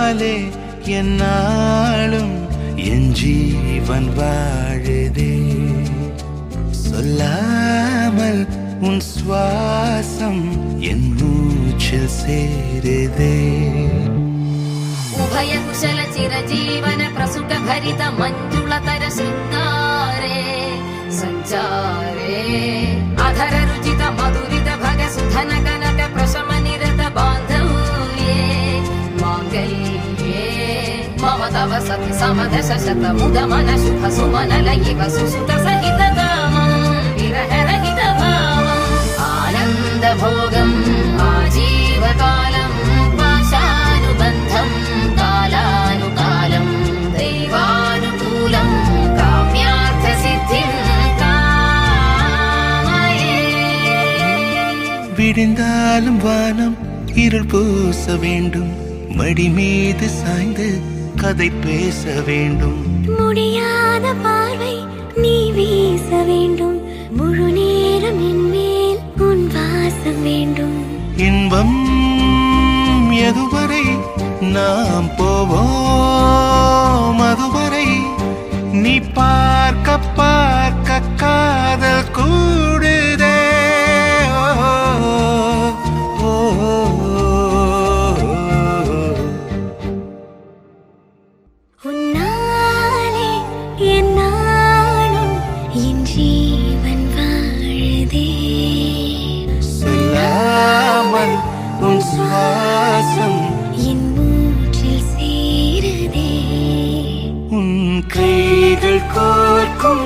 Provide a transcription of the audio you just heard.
உன்னாலே என்னாலும் என் ஜீவன் வாழுதே. சொல்லாமல் உன் சுவாசம் என் மூச்சில் சேருதே. उभय कुशल चिरजीवन प्रसुख भरित मंजुलतर शृंगारे संचारे अधर रुचित मधुरित भग सुधन कनक प्रशम निरत बांधव्ये मांगल्ये मम तव सति समदश शत मुद मन शुभ सुमन लयिव सुसुत सहित कामं विरह रहित भावम् आनंद भोगम् आजीवकालम् पाशानुबन्धम् कालानुकालम् दैवानुकूलम् काम्यार्थ सिद्धिम् कामये. விடிந்தாலும் வானம் இருள் பூச வேண்டும், மடி மீது சாய்ந்து கதை பேச வேண்டும். முடியாத பார்வை நீ வீச வேண்டும், முழு நேரம் என் மேல் உன் வாசம் வேண்டும். இன்பம் எதுவரை நாம் போவோம், அதுவரை நீ பார்க்க பார்க்க காதல் கூடுதே. ஓ, ஓ, உன்னாலே என்னாலும் என் ஜீவன் வாழுதே. சொல்லாமல் உன் சுவாசம் என் மூச்சில் சேருதே. உன் கைகள் கோர்க்கும்